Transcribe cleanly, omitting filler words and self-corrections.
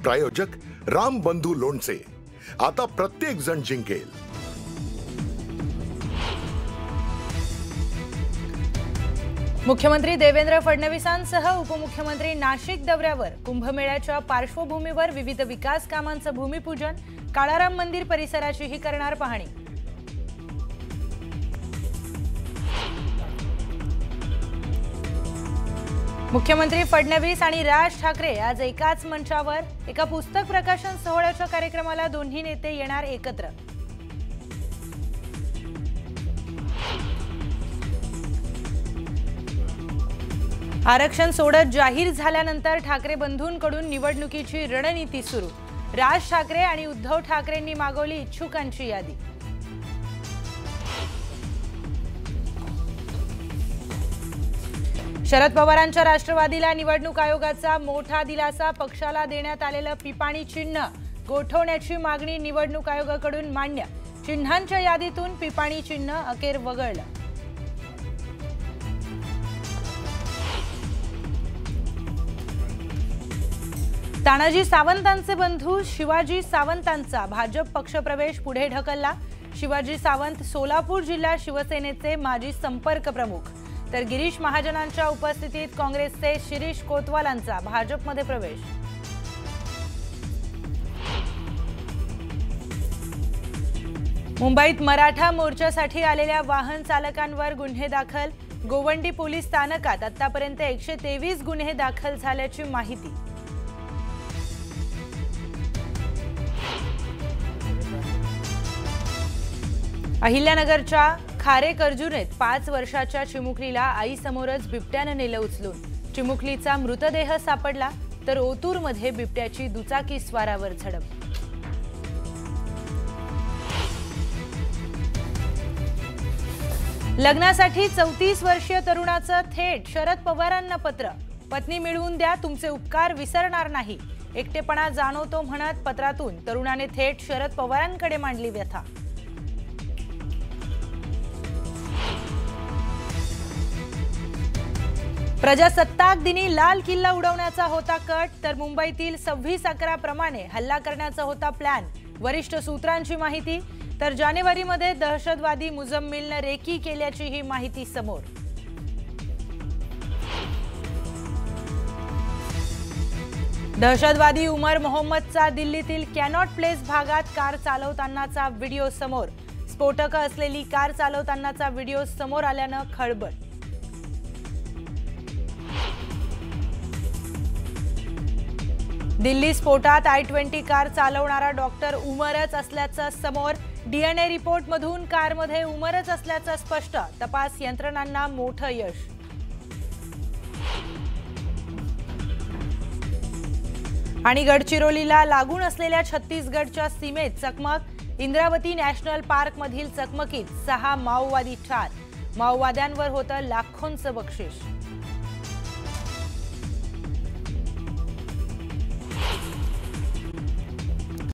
प्रायोजक राम बंधू लोणचे। आता प्रत्येक जण जिंकेल। मुख्यमंत्री देवेंद्र फडणवीसांसह उपमुख्यमंत्री नाशिक दौऱ्यावर। कुंभमेळ्याच्या पार्श्वभूमीवर विविध विकास कामांचं भूमिपूजन। काळाराम मंदिर परिसराचीही करणार पाहणी। मुख्यमंत्री फडणवीस आणि राज ठाकरे आज एकाच मंचावर। एका पुस्तक प्रकाशन सोहळ्याच्या कार्यक्रमाला दोन्ही नेते येणार एकत्र। आरक्षण सोडत जाहीर झाल्यानंतर ठाकरे बंधूंकडून निवडणुकीची रणनीती सुरू। राज ठाकरे आणि उद्धव ठाकरेंनी मागवली इच्छुकांची यादी। शरद पवारांच्या राष्ट्रवादीला निवडणूक आयोगाचा मोठा दिलासा। पक्षाला देण्यात आलेलं पिपाणी चिन्ह गोठवण्याची मागणी निवडणूक आयोगाकडून मान्य। चिन्हांच्या यादीतून पिपाणी चिन्ह अखेर वगळलं। तानाजी सावंतांचे बंधू शिवाजी सावंतांचा भाजप पक्षप्रवेश पुढे ढकलला। शिवाजी सावंत सोलापूर जिल्हा शिवसेनेचे माजी संपर्क प्रमुख, तर गिरीश महाजनांच्या उपस्थितीत काँग्रेसचे शिरीष कोतवालांचा भाजपमध्ये प्रवेश। मुंबईत मराठा मोर्चासाठी आलेल्या वाहन चालकांवर गुन्हे दाखल। गोवंडी पोलीस स्थानकात आतापर्यंत 123 गुन्हे दाखल झाल्याची माहिती। अहिल्यानगरच्या खारे कर्जुनेत 5 वर्षाच्या चिमुकलीला आईसमोरच बिबट्याने नेलं उचलून। चिमुकलीचा मृतदेह सापडला, तर ओतूरमध्ये बिबट्याची दुचाकी स्वारावर झडप। लग्नासाठी 34 वर्षीय तरुणाचं थेट शरद पवारांना पत्र। पत्नी मिळवून द्या, तुमचे उपकार विसरणार नाही। एकटेपणा जाणवतो म्हणत पत्रातून तरुणाने थेट शरद पवारांकडे मांडली व्यथा। प्रजासत्ताक दिनी लाल किल्ला उडवण्याचा होता कट, तर मुंबईतील 26/11 प्रमाणे हल्ला करण्याचा होता प्लॅन। वरिष्ठ सूत्रांची माहिती, तर जानेवारीमध्ये दहशतवादी मुजम्मिलने रेकी केल्याची ही माहिती समोर। दहशतवादी उमर मोहम्मदचा दिल्लीतील कॅनॉट प्लेस भागात कार चालवतानाचा व्हिडिओ समोर। स्फोटकं असलेली कार चालवतानाचा व्हिडिओ समोर आल्यानं खळबळ। दिल्ली स्फोटात I-20 कार चालवणारा डॉक्टर उमरच असल्याचं समोर। DNA रिपोर्टमधून कारमध्ये उमरच असल्याचं स्पष्ट। तपास यंत्रणांना मोठं यश। आणि गडचिरोलीला लागून असलेल्या छत्तीसगडच्या सीमेत चकमक। इंद्रावती नॅशनल पार्क मधील चकमकीत 6 माओवादी ठार। माओवाद्यांवर होतं लाखोंचं बक्षीस।